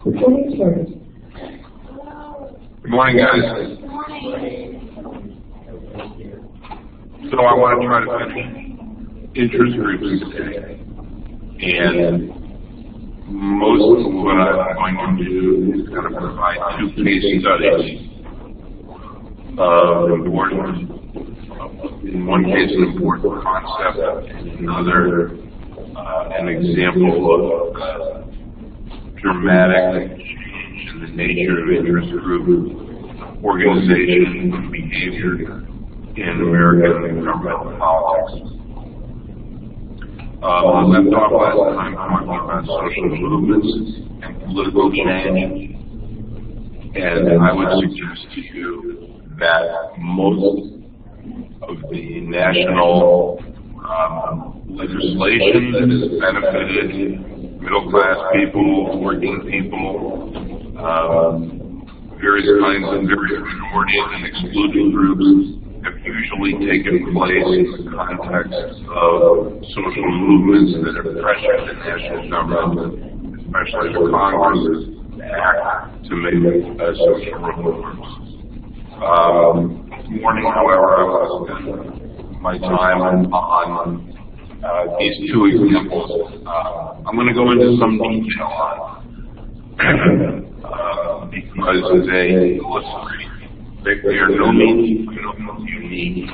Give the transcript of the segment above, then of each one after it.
Good morning, guys. So I want to try to finish interest groups today. And most of what I'm going to do is kind of provide two case studies of important, in one case an important concept, and another an example of dramatic change in the nature of interest group organization and behavior in American government politics. I left off last time talking about social movements and political change, and I would suggest to you that most of the national legislation that has benefited middle-class people, working people, various kinds of various minorities and excluded groups have usually taken place in the context of social movements that have pressured the national government, especially the Congress, to act to make social reforms. This morning, however, I want to spend my time on these two examples. I'm going to go into some detail on because they illustrate. They are no means unique,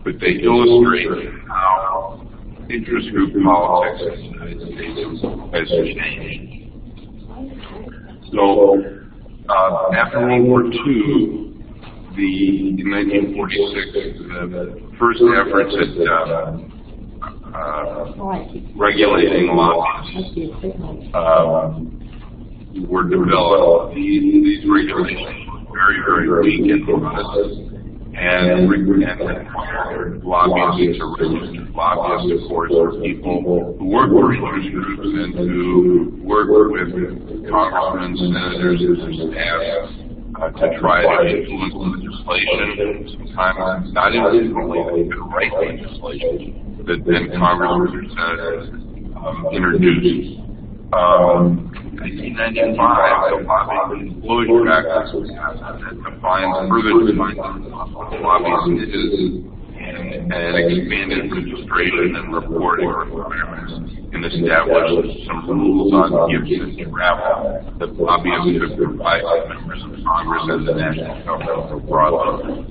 but they illustrate how interest group politics in the United States has changed. So, after World War II, in 1946, the first efforts at regulating lobbyists were developed. These regulations very, very weak and modest, and required lobbyists to register. Lobbyists, of course, are people who work for interest groups and who work with congressmen, senators, and staff to try to influence legislation. Sometimes not infrequently, they can write legislation that then congressmen or senators introduce. 1995, the lobbying disclosure act was passed that further defines what lobbying is and expanded registration and reporting requirements and established some rules on gifts and travel that lobbyists could provide to members of Congress and the national government broadly.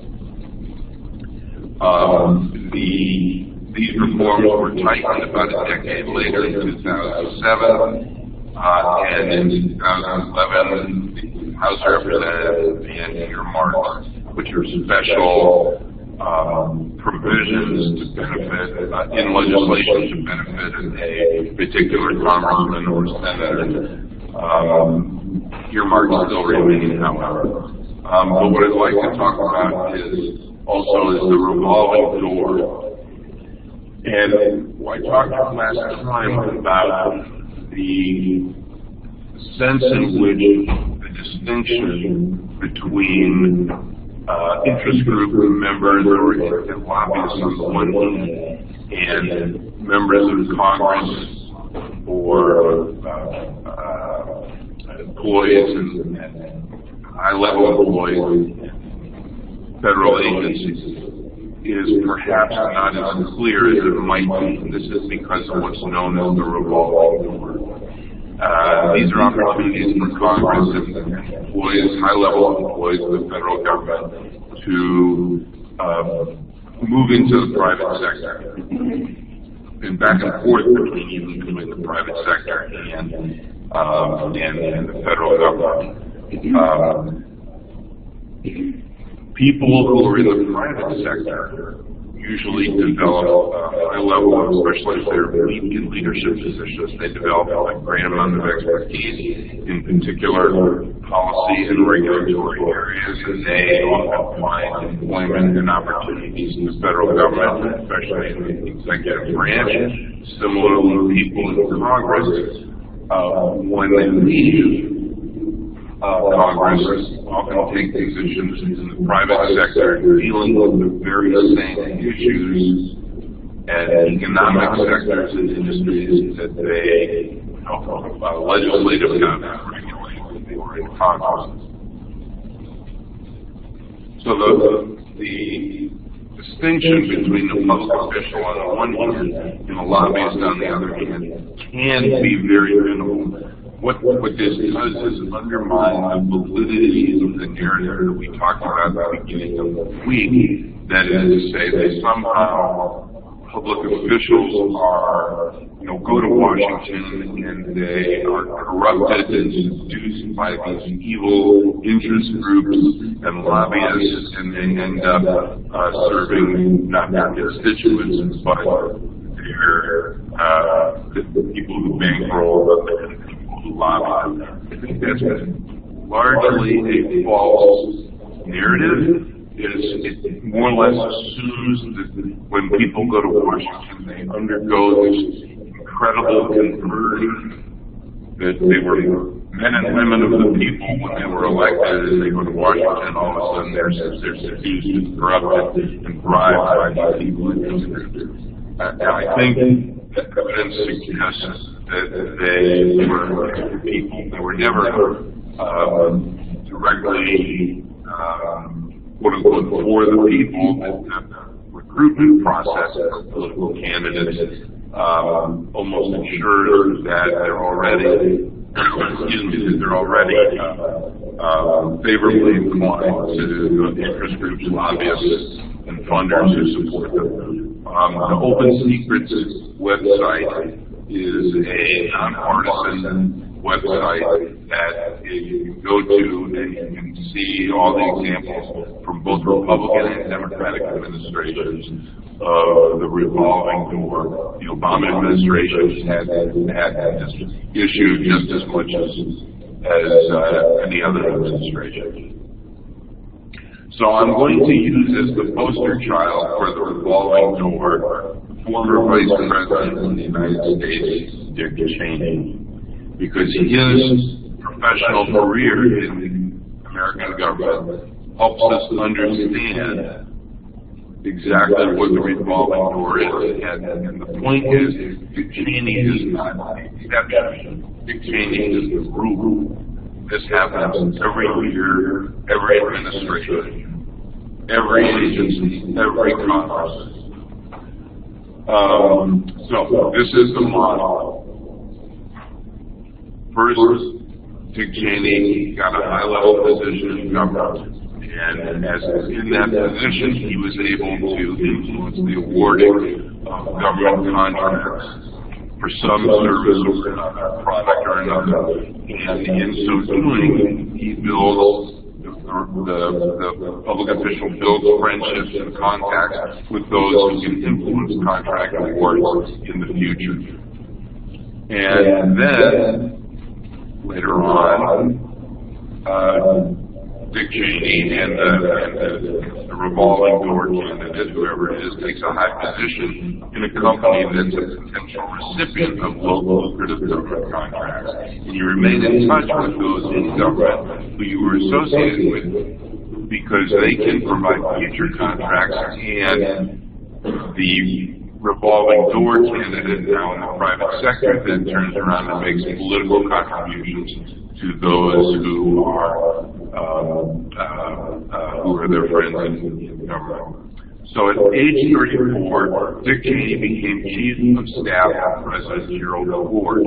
These reforms were tightened about a decade later in 2007. And in 2011, the House of Representatives began to earmark, which are special provisions to benefit, in legislation to benefit a particular congressman or senator. Earmarks still remain, however. But what I'd like to talk about is the revolving door. And I talked last time about the sense in which the distinction between interest group members or lobbyists on the one hand and members of Congress or employees and high-level employees in federal agencies is perhaps not as clear as it might be. This is because of what's known as the revolving door. These are opportunities for Congress and employees, high-level employees of the federal government, to move into the private sector and back and forth between the private sector and the federal government. People who are in the private sector usually develop a high level, especially if they're weak in leadership positions, they develop a great amount of expertise in particular policy and regulatory areas, and they often find employment and opportunities in the federal government, especially in the executive branch. Similarly, people in Congress, when they leave Congress, often take positions in the private sector dealing with the very same issues and economic sectors and industries that they help legislative government regulate. they were in Congress. So the distinction between the public official on the one hand and a lobbyist on the other hand can be very minimal. What this does is undermine the validity of the narrative that we talked about at the beginning of the week. That is to say that somehow public officials are, go to Washington and they are corrupted and seduced by these evil interest groups and lobbyists, and they end up serving not their constituents, but the people who bankroll and the people who lobby. I think that's largely a false narrative. It more or less assumes that when people go to Washington, they undergo this incredible conversion, that they were men and women of the people when they were elected, and they go to Washington, all of a sudden they're seduced and corrupted and bribed by these people. And I think that evidence suggests that they were people. They were never directly quote-unquote, for the people. The recruitment process for political candidates almost ensures that they're already, favorably inclined to the interest groups, lobbyists, and funders who support them. The Open Secrets website is a nonpartisan website that you can go to and you can see all the examples from both Republican and Democratic administrations of the revolving door. The Obama administration had this issue just as much as any other administration. So I'm going to use as the poster child for the revolving door former Vice President of the United States, Dick Cheney, because his professional career in the American government helps us understand exactly what the revolving door is. And the point is, Dick Cheney is not the exception. Dick Cheney is the rule. This happens every year, every administration, every agency, every Congress. So this is the model. First, Dick Cheney got a high-level position in government, and as in that position, he was able to influence the awarding of government contracts for some service or product or another. And in so doing, he builds the public official builds friendships and contacts with those who can influence contract awards in the future. And then, later on, Dick Cheney and the revolving door candidate, whoever it is, takes a high position in a company that's a potential recipient of local lucrative government contracts. And you remain in touch with those in government who you were associated with because they can provide future contracts, and the revolving door candidate now in the private sector then turns around and makes political contributions to those who are their friends in government. So at age 34, Dick Cheney became Chief of Staff of President Gerald Ford,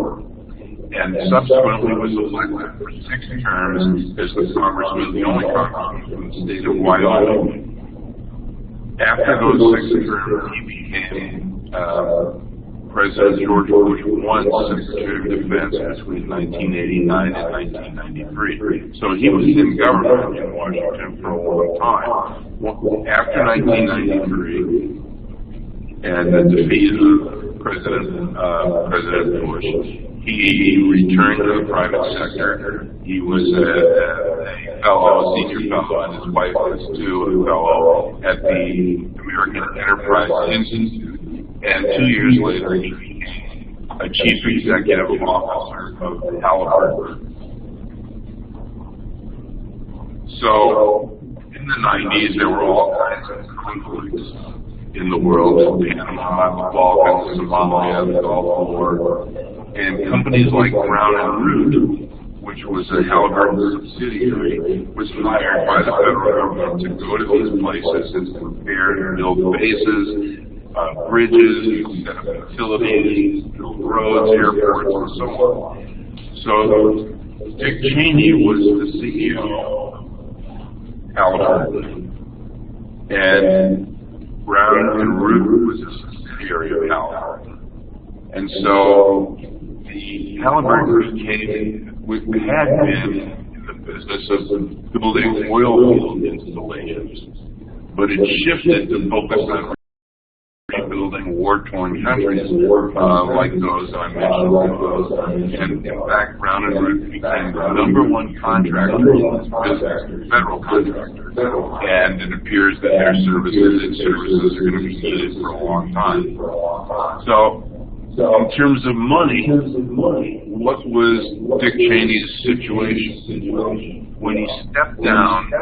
and subsequently was elected for 6 terms as the only congressman from the state of Wyoming. After those 6 terms, he became President George Bush I's Secretary of Defense between 1989 and 1993. So he was in government in Washington for a long time. After 1993 and the defeat of President Bush, he returned to the private sector. He was a fellow, a senior fellow, and his wife was too, a fellow at the American Enterprise Institute. And 2 years later, he became a chief executive officer of Halliburton. So, in the 90s, there were all kinds of conflicts in the world: Panama, the Balkans, Somalia, the Gulf War, and companies like Brown and Root which was a Halliburton subsidiary, was hired by the federal government to go to these places and prepare and build bases, bridges, set up utilities, build roads, airports, and so on. So Dick Cheney was the CEO of Halliburton, and Brown and Root was a subsidiary of Halliburton. And so the Halliburton had been in the business of building oil field installations, but it shifted to focus on rebuilding war-torn countries like those I mentioned. And in fact, Brown and Root became the #1 contractor in this business, federal contractor. And it appears that their services are going to be needed for a long time. So, in terms of money, what was Dick Cheney's situation? When he stepped down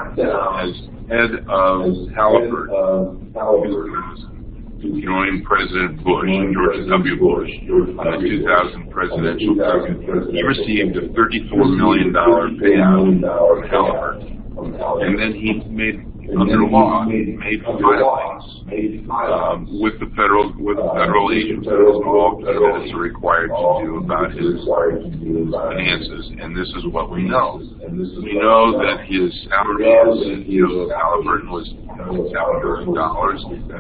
as head of Halliburton, to join President Bush, George W. Bush, on the 2000 presidential ticket, he received a $34 million payout from Halliburton. And then he made, under law, made filings with the federal agencies, all creditors are required to do about his finances. And this is what we know. We know that his salary as CEO of Halliburton was $7 million.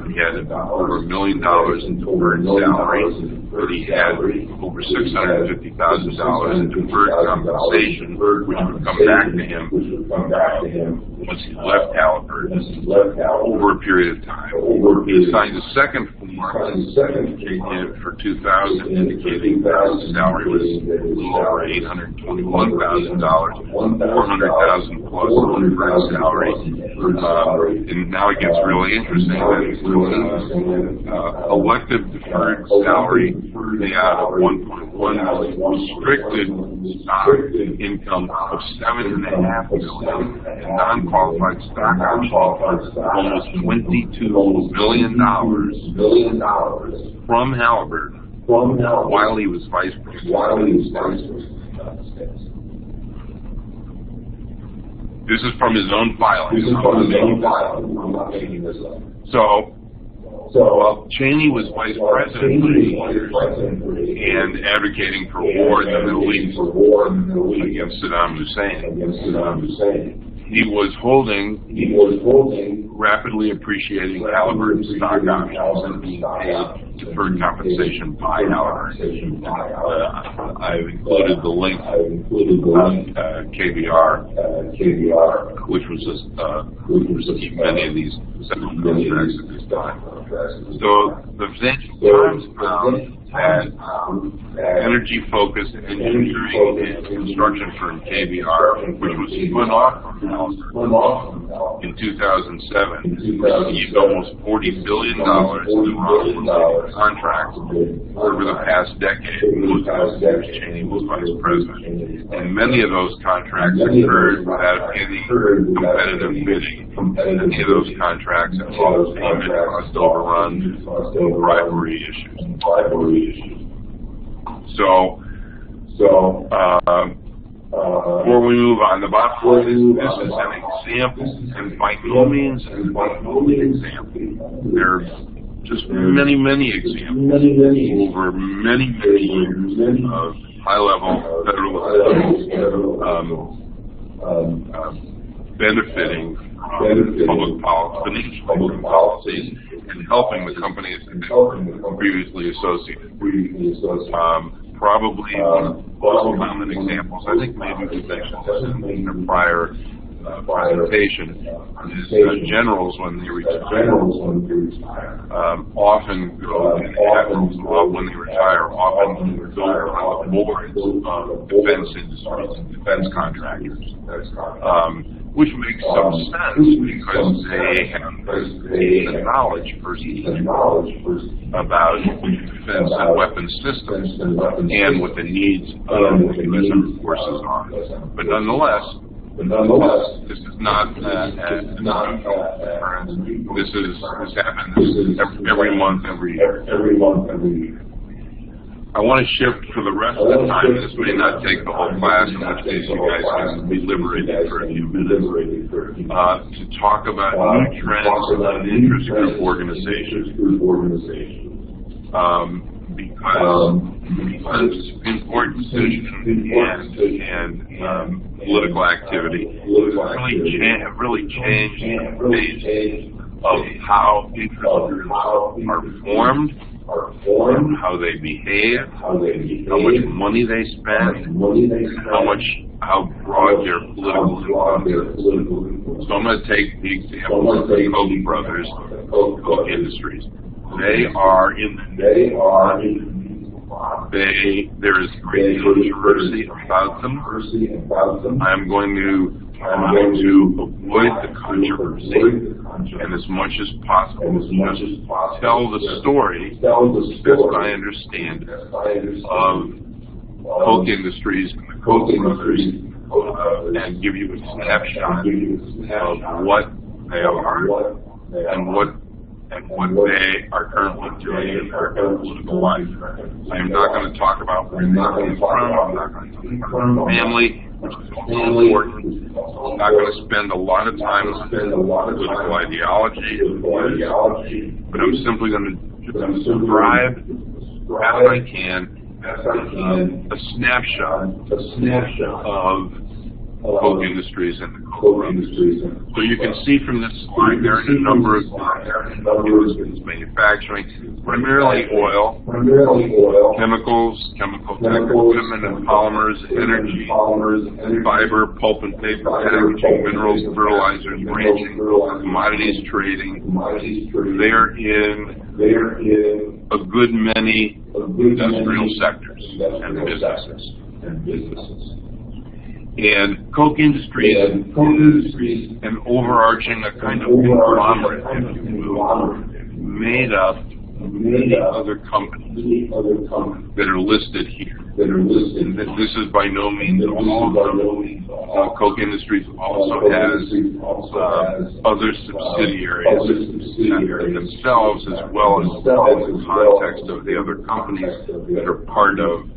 He had over $1 million in deferred salary, but he had over $650,000 in deferred compensation, which would come back to him once he left Halliburton over a period of time. He signed a second form for 2000 indicating that his salary was a little over $821,000, $400,000 plus deferred salary. And now it gets really interesting. Elective deferred salary payout of $1.1 million, restricted income of $7.5 million, and non-qualified stock options of almost $22 billion from Halliburton while he was vice president. This is from his own filing. I'm not making this up. So Cheney was vice president for 8 years and advocating for war in the Middle East against Saddam Hussein. He was holding rapidly appreciation Halliburton stock options and being paid deferred compensation by Halliburton. I've included the link of KBR, which was many of these several contracts at this time. So the Financial Times found that energy-focused engineering and construction firm KBR, which was spun off from Halliburton in 2007, received almost $40 billion in Iran-related contracts over the past decade, most of which Cheney was vice president. And many of those contracts occurred without any competitive bidding. Many of those contracts involved payment cost overruns and bribery issues. So, before we move on, the bottom line is this is an example, and by no means an only example. There are just many examples over many years of high-level federal benefiting from public policies and helping the companies that they previously associated. Probably one of the most common examples, I think maybe we mentioned this in a prior presentation, is generals when they retire often go, and admirals when they retire often go on the boards of defense industries and defense contractors, which makes some sense because they have the knowledge about defense and weapons systems and what the needs of the U.S. forces are. But nonetheless, this is not this happens every month, every year. I want to shift for the rest of the time. This may not take the whole class, in which case you guys can be liberated for a few minutes, to talk about new trends in interest group organizations. Because Supreme Court decision and political activity have really changed the face of how interest groups are formed, how they behave, how much money they spend, how broad their political influence is. So I'm going to take the example of the Koch brothers, Koch Industries. There is great controversy about them. I'm going to avoid the controversy and as much as possible tell the story, as I understand it, of Koch Industries and the Koch brothers, and give you a snapshot of what they are and what they are currently doing in their political life. I am not going to talk about where they came from. I'm not going to talk about family, which is also important. I'm not going to spend a lot of time on political ideology, but I'm simply going to describe, as I can, a snapshot of Koch Industries and the Koch brothers. So you can see from this slide there are a number of industries, manufacturing, primarily oil, chemicals, chemical equipment and polymers, energy, fiber, pulp and paper, packaging, minerals, fertilizers, ranching, commodities trading. They're in a good many industrial sectors and businesses. And Koch Industries is an overarching, a kind of conglomerate, if you will, made up of many other companies that are listed here. And this is by no means all of them. Koch Industries also has other subsidiaries themselves, as well as in the context of the other companies that are part of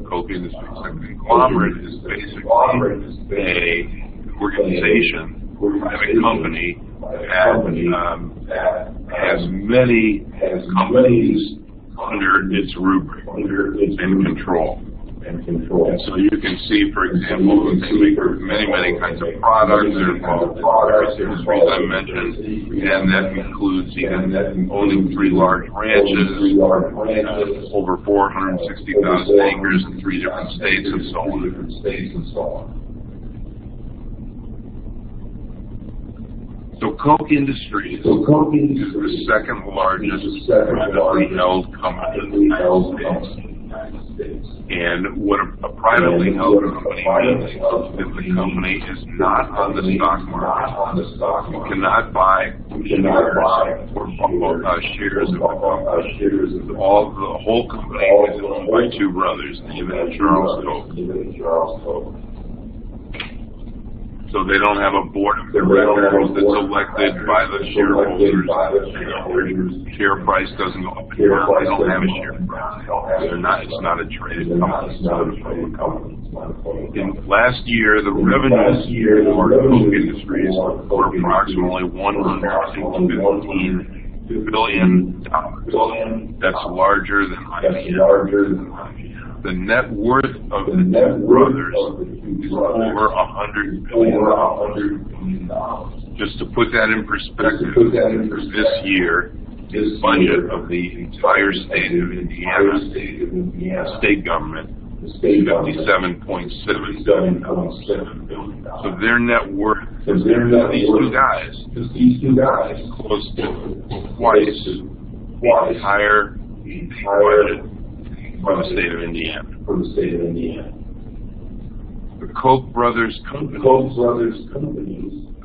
Koch Industries. A conglomerate is basically an organization, private company that has many companies under its rubric and control. And so you can see, for example, they make many kinds of products. They're involved in various industries I mentioned, and that includes even owning 3 large ranches, over 460,000 acres in 3 different states, and so on. So Koch Industries is the second largest privately held company in the United States. And what a privately held company means is that the company is not on the stock market. You cannot buy shares of the company. The whole company is owned by 2 brothers, David and Charles Koch. So they don't have a board of directors that's elected by the shareholders. Their share price doesn't go up and down. They don't have a share price. It's not a traded company. Last year, the revenues for Koch Industries were approximately $115 billion. That's larger than IBM. The net worth of the brothers is over $100 billion. Just to put that in perspective, this year, the budget of the entire state of Indiana, state government, is $57.7 billion. So their net worth, these two guys, close to twice the entire budget for the state of Indiana. The Koch brothers companies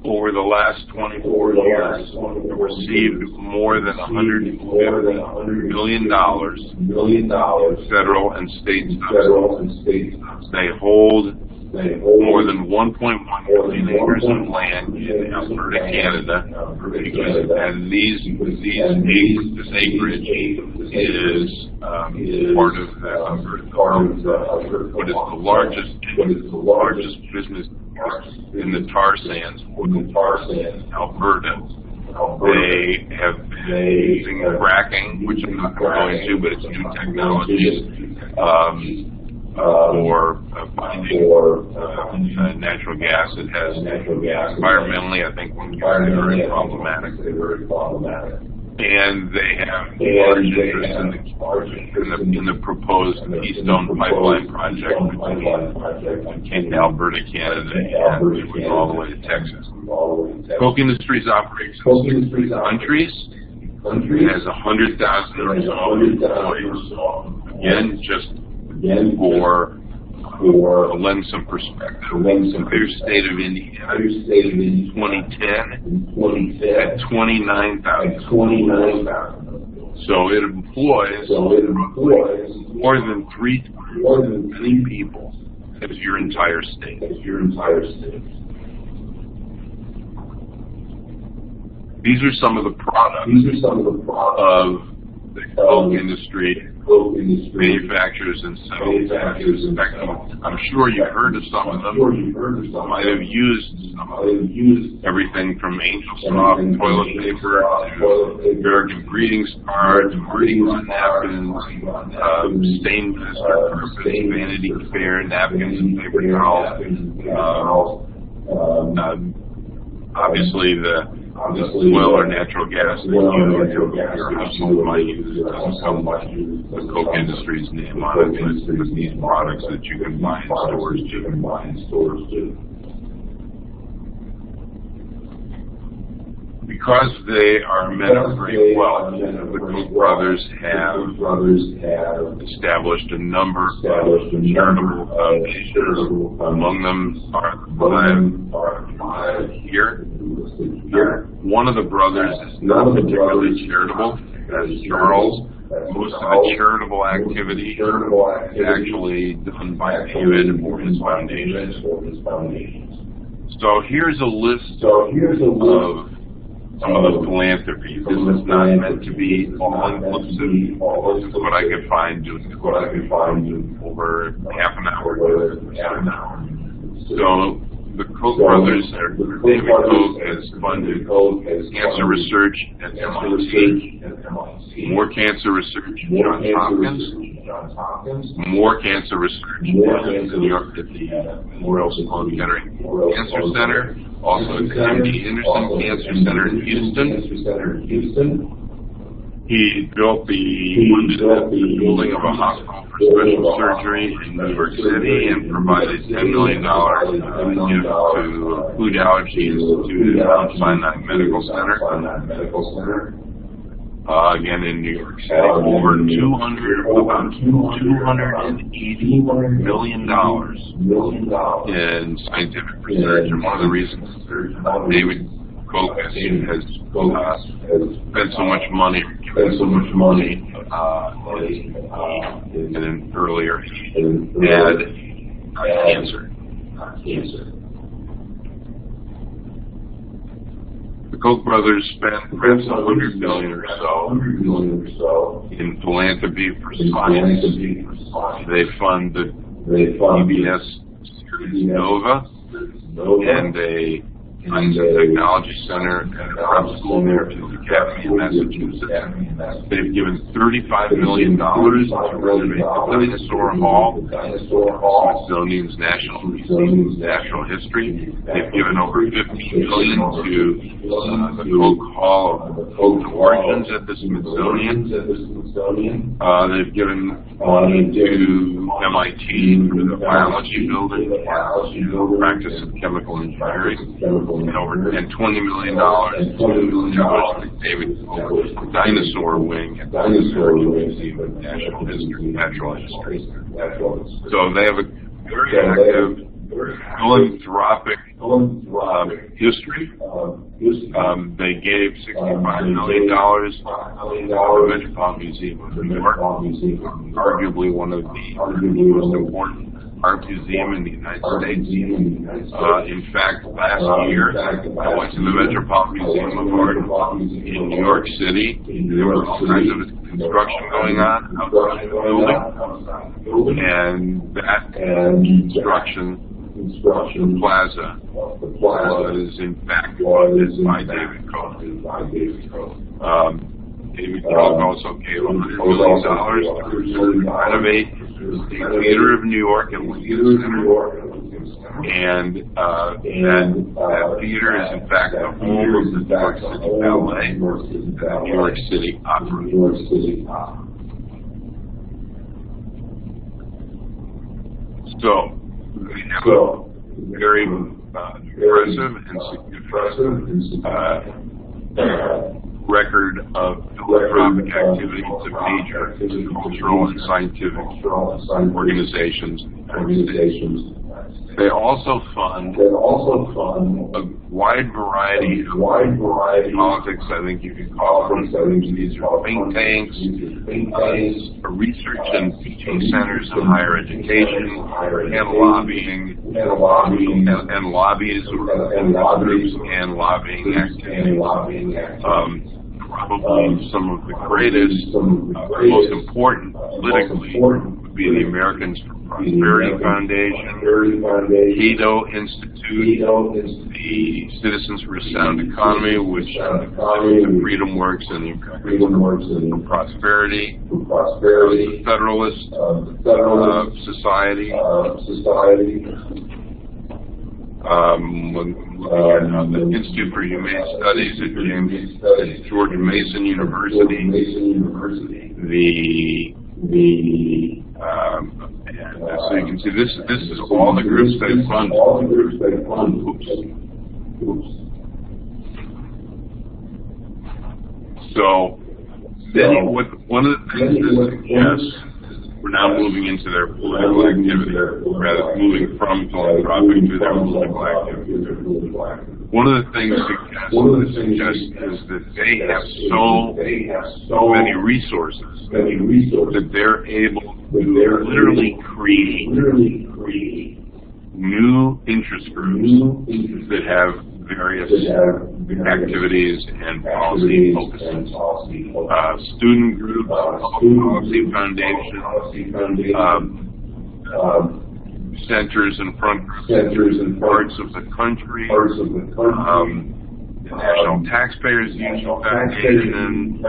over the last 24 years have received more than $150 million federal and state subsidies. They hold more than 1.1 million acres of land in Alberta, Canada, and this acreage is part of what is the largest business in the tar sands for Alberta. They have been using fracking, which I'm not going to, but it's new technology for finding natural gas. It has environmentally, I think, very problematic. And they have large interest in the proposed Keystone Pipeline project between Alberta, Canada, and going all the way to Texas. Coke Industries operates in 6 countries. It has 100,000 or so employees. Again, just to lend some perspective, the clear state of Indiana in 2010 had 29,000. So it employs more than three people as your entire state. These are some of the products of the Coke industry, manufacturers and sellers. I'm sure you've heard of some of them. Might have used some of them. Everything from Angel Soft toilet paper to American greetings cards, Mardi Gras napkins, stainless or purpose, Vanity Fair napkins and paper towels. Obviously the oil or natural gas that your household might use doesn't come with the Coke Industries name on it, but it's these products that you can buy in stores too. Because they are men of great wealth, the Koch brothers have established a number of charitable foundations. Among them are the five here. One of the brothers is not particularly charitable. That's Charles. Most of the charitable activity is actually done by David or his foundations. So here's a list of some of the philanthropy. This is not meant to be all-inclusive. This is what I could find doing over half an hour. So the Koch brothers, David Koch has funded cancer research at MIT, more cancer research at Johns Hopkins, more cancer research in New York at the Memorial Sloan Kettering Cancer Center, also at the MD Anderson Cancer Center in Houston. He built the building of a hospital for special surgery in New York City and provided $10 million gift to Food Allergy Institute at Mount Sinai Medical Center. Again in New York City, about $280 million in scientific research, and one of the reasons David Koch has spent so much money, given so much money, and then earlier he had cancer. The Koch brothers spent perhaps $100 million or so in philanthropy for science. They fund the PBS series Nova and a Science and Technology Center at a prep school near the Academy in Massachusetts. They've given $35 million to renovate the Dinosaur Hall, Smithsonian's National Museum of Natural History. They've given over $15 million to the Koch Hall of Origins at the Smithsonian. They've given money to MIT for the biology building, practice of chemical engineering, and $20 million to the David Koch Dinosaur Wing at the Museum of Natural History. So they have a very active philanthropic history. They gave $65 million to the Metropolitan Museum of New York, arguably one of the most important art museum in the United States. In fact, last year, I went to the Metropolitan Museum of Art in New York City. There was all kinds of construction going on outside the building, and that construction plaza was in fact funded by David Koch. David Koch also gave $100 million to renovate the Theater of New York and Lincoln Center. And that theater is in fact the home of the New York City Ballet and the New York City Opera. So we have a very impressive and significant record of philanthropic activity to major cultural and scientific organizations in the United States. They also fund a wide variety of politics, I think you could call them. These are think tanks, research and teaching centers in higher education, and lobbying, and lobbies groups and lobbying activities. Probably some of the greatest, most important politically would be the Americans for Prosperity Foundation, Cato Institute, the Citizens for a Sound Economy, which the Freedom Works and the Freedom for Prosperity, the Federalist Society. The Institute for Humane Studies at George Mason University, so you can see this is all the groups they fund. So then one of the things that suggests we're now moving into their political activity, rather moving from philanthropic to their political activity. One of the things suggests is that they have so many resources that they're able to literally create new interest groups that have various activities and policy focuses. Student groups, policy foundation, centers in front parts of the country, the National Taxpayers Union Foundation,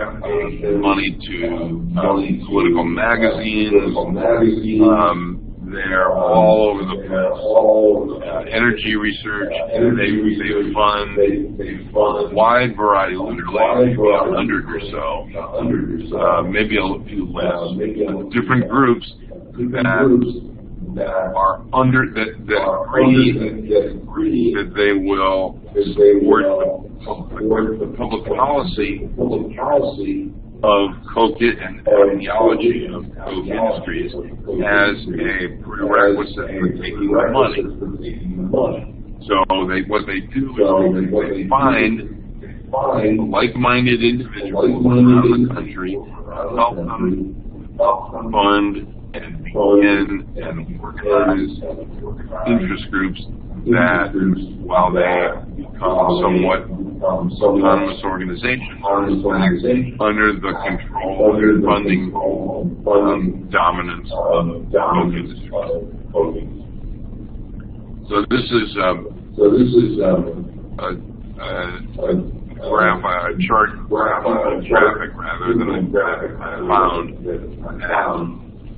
money to political magazines. They're all over the place. Energy research, they fund a wide variety, literally maybe 100 or so, maybe a few less, different groups that are that agree that they will support the public policy of Koch and ideology of Koch Industries as a prerequisite for taking the money. So what they do is they find like-minded individuals around the country, help them fund and begin and organize interest groups that, while they become somewhat autonomous organizations, under the control and funding dominance of Koch Industries. So this is a chart graphic rather than a graphic I found that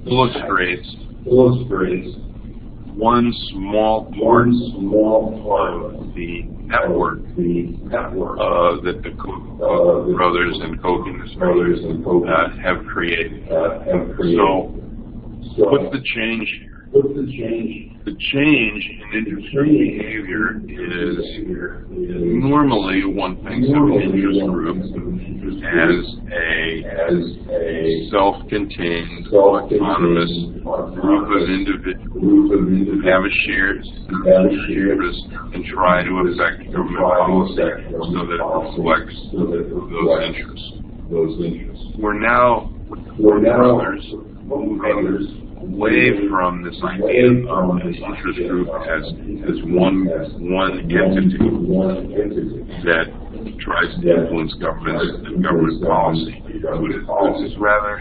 illustrates one small part of the network that the Koch brothers and Koch Industries have created. So what's the change here? The change in industry behavior is normally one thinks of an interest group as a self-contained, autonomous group of individuals who have a shared interest and try to affect government policy so that it reflects those interests. We're now brothers moving away from this idea of an interest group as one entity that tries to influence government policy. This is rather a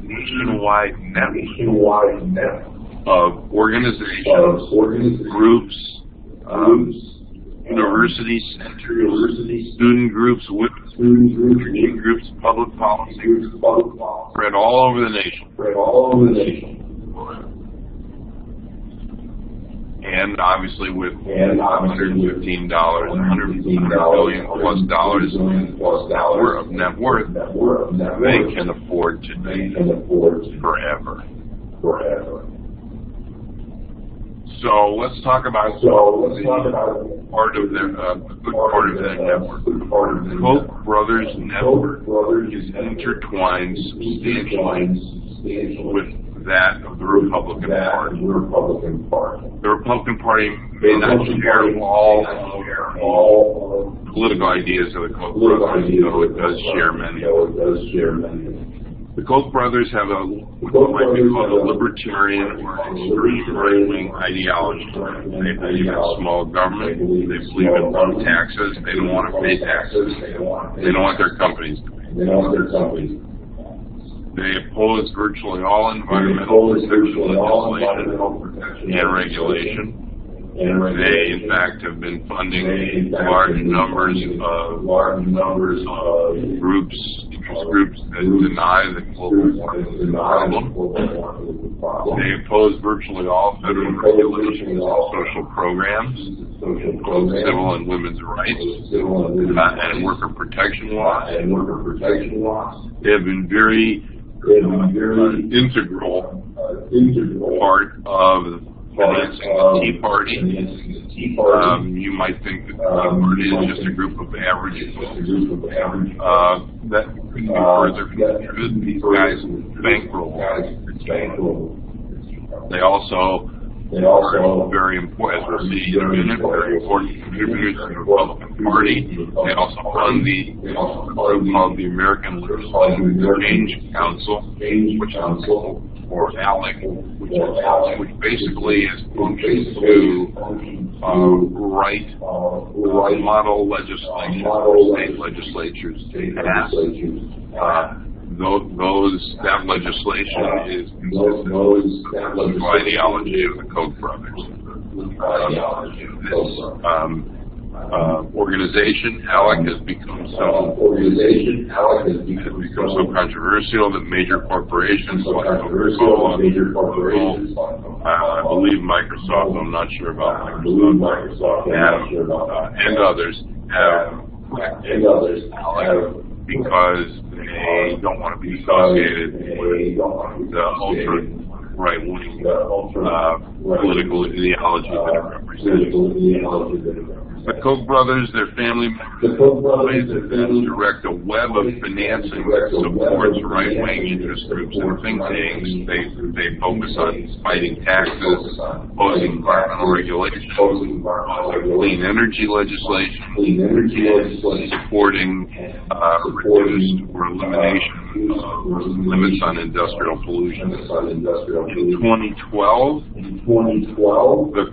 nationwide network of organizations, groups, university centers, student groups, women groups, public policy groups, spread all over the nation. And obviously with $115 billion plus dollars of net worth, they can afford to do forever. So let's talk about part of their network. The Koch brothers' network is intertwined substantially with that of the Republican Party. The Republican Party may not share all political ideas of the Koch brothers, though it does share many. The Koch brothers have what might be called a libertarian or extreme right-wing ideology. They believe in small government. They believe in low taxes. They don't want to pay taxes. They don't want their companies to pay. They oppose virtually all environmental protection legislation and regulation. They, in fact, have been funding large numbers of interest groups that deny the global warming problem. They oppose virtually all federal regulations and social programs, civil and women's rights, and worker protection laws. They have been very integral part of financing the Tea Party. You might think that the Tea Party is just a group of average folks. That couldn't be further from the truth. These guys bankroll the Tea Party. They also are very important, as we'll see in a minute, very important contributors to the Republican Party. They also fund the group called the American Legislative Exchange Council, or ALEC, which basically is functions to write model legislation for state legislatures to pass. That legislation is consistent with the political ideology of the Koch brothers. This organization, ALEC, has become so controversial that major corporations like Coca-Cola, I believe Microsoft, I'm not sure about Microsoft, and others have ALEC because they don't want to be associated with the ultra-right-wing political ideology that it represents. The Koch brothers, their family members, direct a web of financing that supports right-wing interest groups and think tanks. They focus on fighting taxes, opposing environmental regulations, clean energy legislation, supporting reduced or elimination of limits on industrial pollution. In 2012, the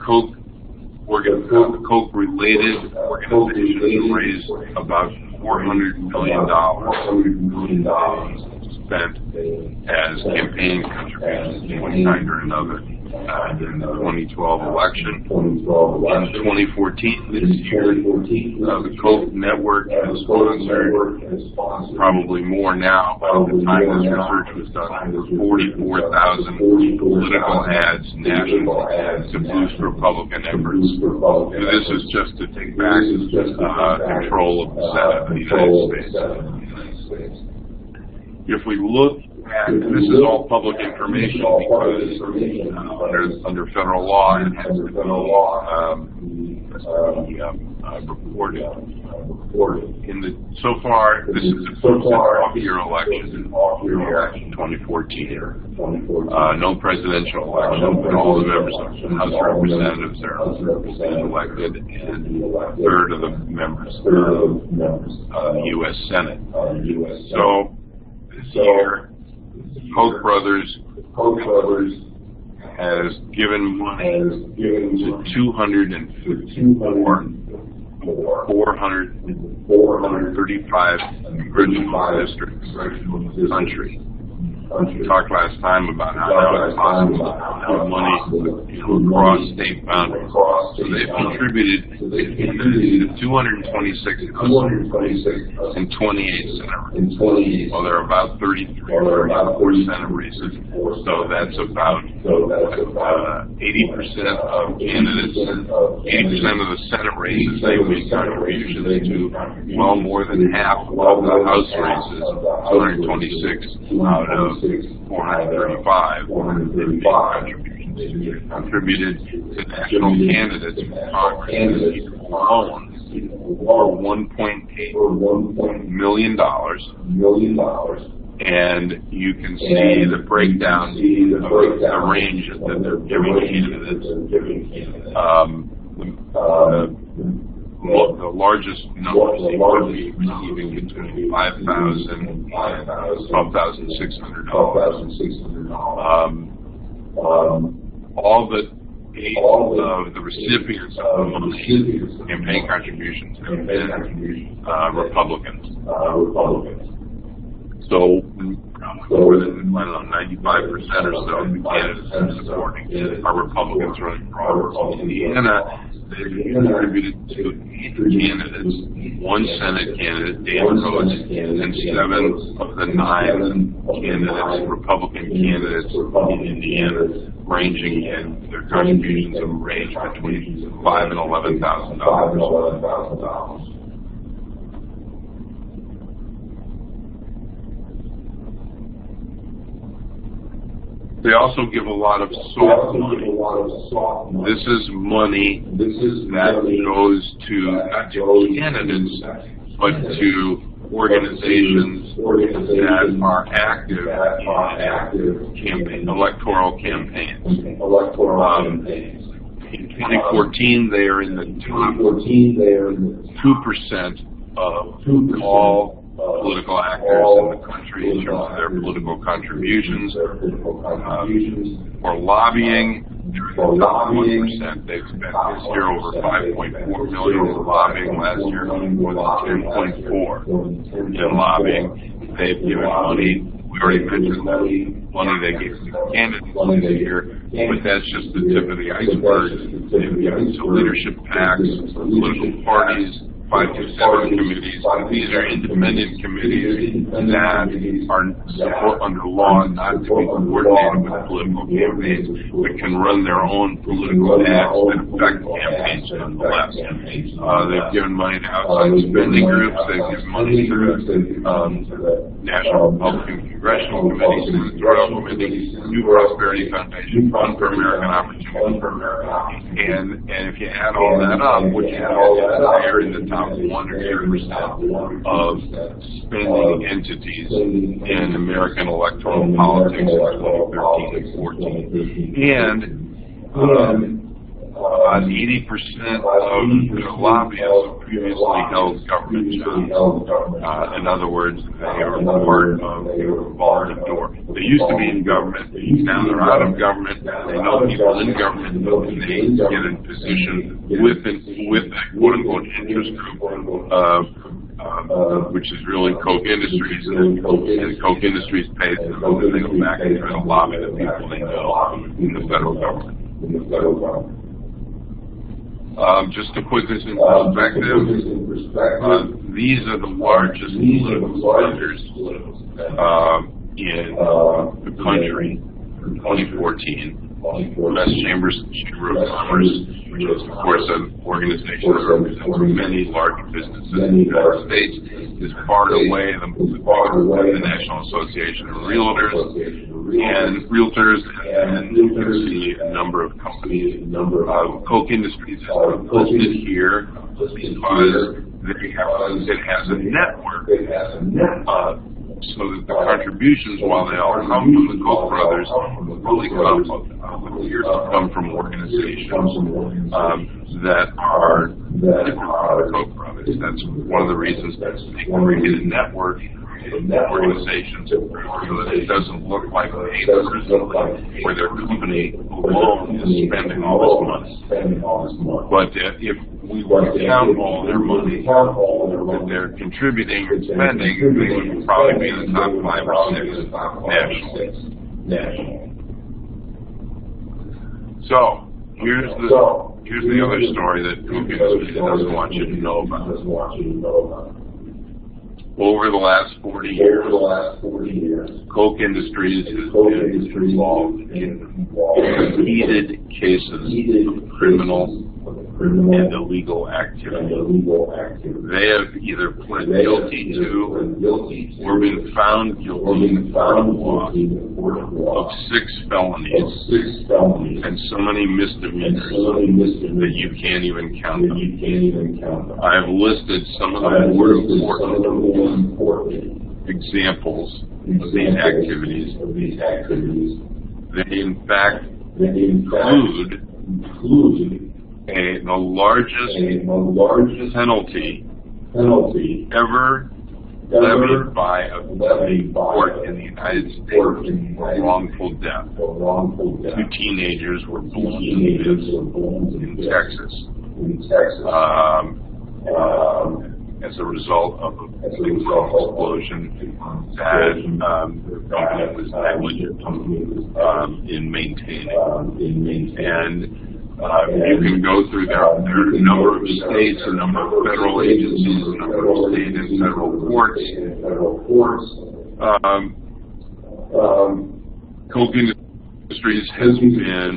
Koch-related organizations raised about $400 million spent as campaign contributions of one kind or another in the 2012 election. In 2014, this year, the Koch network has sponsored, probably more now, by the time this research was done, 44,000 political ads nationally to boost Republican efforts. And this is just to take back control of the Senate of the United States. If we look at, and this is all public information because under federal law it has to be reported. So far, this is a off-year election, 2014. No presidential election, but all the members of the House of Representatives are elected, and a third of the members of the U.S. Senate. So this year, Koch brothers has given money to 435 congressional districts in the country. We talked last time about how it's possible to put money across state boundaries. So they've contributed to 226 and 28 Senate races. Well, there are about 33 or 34 Senate races. So that's about 80% of candidates, 80% of the Senate races. They make contributions to well more than half of the House races, 226 out of 435 contributed to national candidates for Congress alone for $1.8 million. And you can see the breakdown of the range that they're giving candidates. The largest numbers they would be receiving between $5,000 and $12,600. All but 8 of the recipients of the campaign contributions have been Republicans. So more than 95% or so of the candidates I'm supporting are Republicans running for office. In Indiana, they've contributed to 8 candidates, 1 Senate candidate, Dan Rhodes, and 7 of the 9 candidates, Republican candidates in Indiana, ranging in their contributions of range between $5,000 and $11,000. They also give a lot of soft money. This is money that goes to not to candidates, but to organizations that are active in electoral campaigns. In 2014, they are in the top 2% of all political actors in the country in terms of their political contributions. For lobbying, they're in the top 1%. They've spent this year over $5.4 million in lobbying. Last year, more than $10.4 in lobbying. They've given money. We already mentioned the money they gave to candidates this year, but that's just the tip of the iceberg. They've given to leadership PACs, political parties, 527 committees. These are independent committees that are under law not to be coordinated with political campaigns, but can run their own political ads that affect campaigns from the left. They've given money to outside spending groups. They've given money to National Republican Congressional Committees, Senatorial Committee, New Prosperity Foundation, Fund for American Opportunity. And if you add all that up, what you have is they're in the top 1 or 2% of spending entities in American electoral politics in 2013 and 14. And about 80% of the lobbyists previously held government jobs. In other words, they are part of the revolving door. They used to be in government, now they're out of government, they know people in government, and they get in position with a quote-unquote interest group, which is really Koch Industries, and Koch Industries pays them, and then they go back and try to lobby the people they know in the federal government. Just to put this in perspective, these are the largest political spenders in the country in 2014. U.S. Chamber of Commerce, which is, of course, an organization that represents many large businesses in the United States, is far and away the National Association of Realtors, and you can see a number of companies. Koch Industries is listed here because it has a network. So that the contributions, while they all come from the Koch brothers, really come from organizations that are different from the Koch brothers. That's one of the reasons they created a network organizations so that it doesn't look like papers where their company alone is spending all this money. But if we were to count all their money that they're contributing and spending, they would probably be in the top 5 or 6 nationally. So here's the other story that Coke Industries doesn't want you to know about. Over the last 40 years, Coke Industries has been involved in repeated cases of criminal and illegal activity. They have either pled guilty to or been found guilty in court of 6 felonies and so many misdemeanors that you can't even count them. I've listed some of the more important examples of these activities. They in fact include the largest penalty ever levied by a court in the United States for wrongful death. 2 teenagers were blown to bits in Texas as a result of a big explosion that the company was negligent in maintaining. And you can go through there are a number of states, a number of federal agencies, a number of state and federal courts. Coke Industries has been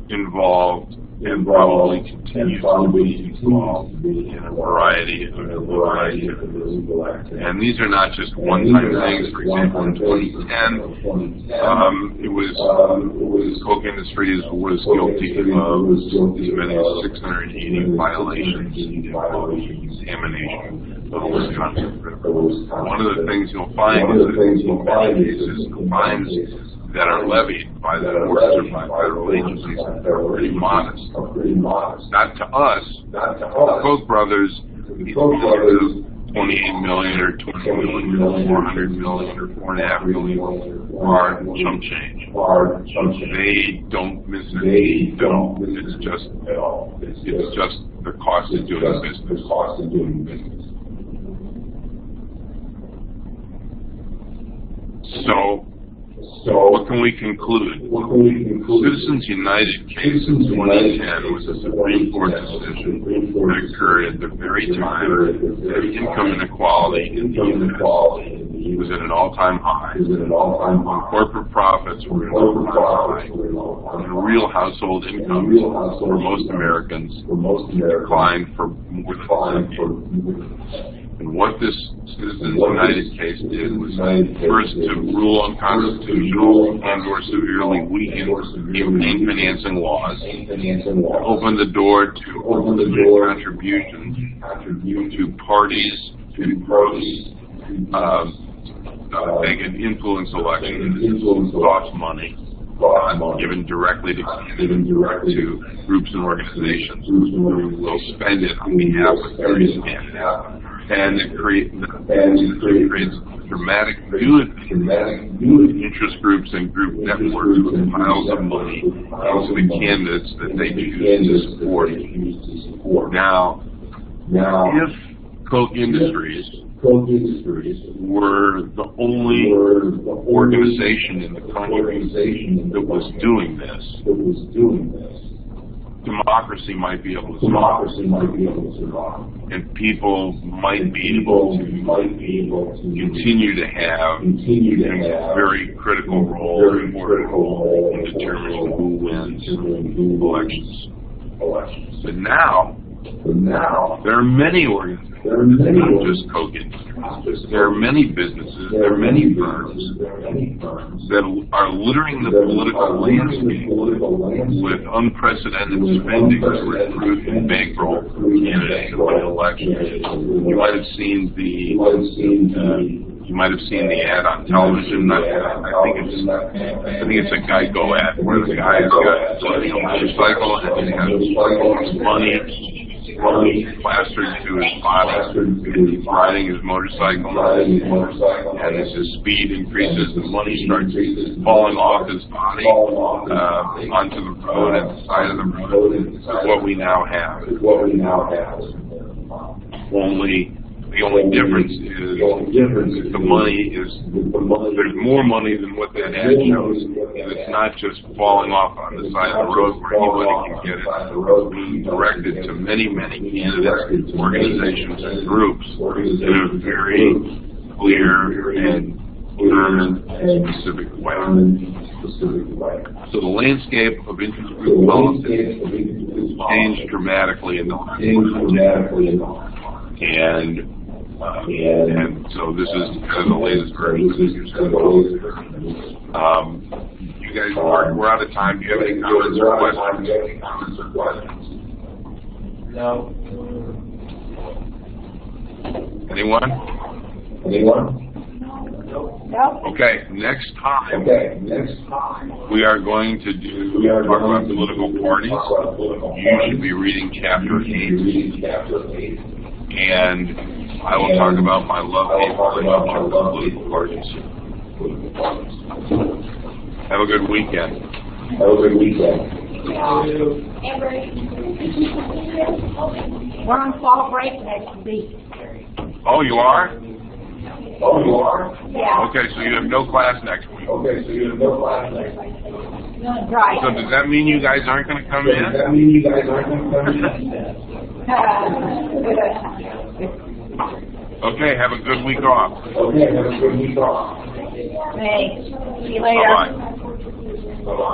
involved and probably continues to be involved in a variety of illegal activities. And these are not just one-time things. For example, in 2010, Coke Industries was guilty of as many as 680 violations in contamination of the Wisconsin River. One of the things you'll find is that in many cases, the fines that are levied by the courts or by federal agencies are pretty modest. Not to us. The Koch brothers, these figures of $28 million or $20 million or $400 million or $4.5 million are chump change. They don't miss it at all. It's just the cost of doing business. So, what can we conclude? Citizens United case in 2010 was a Supreme Court decision that occurred at the very time that income inequality in the U.S. was at an all-time high. Corporate profits were at an all-time high. And real household incomes for most Americans declined for more than 10 years. And what this Citizens United case did was first to rule unconstitutional and or severely weaken campaign financing laws, open the door to contributions to parties they can influence elections, cost money, given directly to groups and organizations who will spend it on behalf of various candidates. And it creates dramatic good interest groups and group networks with piles of money into the candidates that they choose to support. Now, if Coke Industries were the only organization in the country that was doing this, democracy might be able to survive, and people might be able to continue to have a very critical role in determining who wins elections. But now, there are many organizations, not just Coke Industries. There are many businesses, there are many firms that are littering the political landscape with unprecedented spending to recruit and bankroll candidates to win elections. You might have seen the ad on television. I think it's a Geico ad where the guy's got a motorcycle and he's got money plastered to his body, he's riding his motorcycle, and as his speed increases, the money starts falling off his body onto the road and the side of the road. This is what we now have. The only difference is the money is, there's more money than what that ad shows, and it's not just falling off on the side of the road where anybody can get it. It's being directed to many, many candidates, organizations, and groups in a very clear and determined and specific way. So the landscape of interest group politics changed dramatically in the last 5 years. And so this is kind of the latest version. You guys, we're out of time. Do you have any comments or questions? No. Anyone? No. Okay, next time we are going to talk about political parties. You should be reading chapter 8. And I will talk about my love-hate relationship with political parties. Have a good weekend. We're on fall break next week. Oh, you are? Yeah. Okay, so you have no class next week. Right. So does that mean you guys aren't going to come in? Okay, have a good week off. Thanks. See you later. Bye-bye.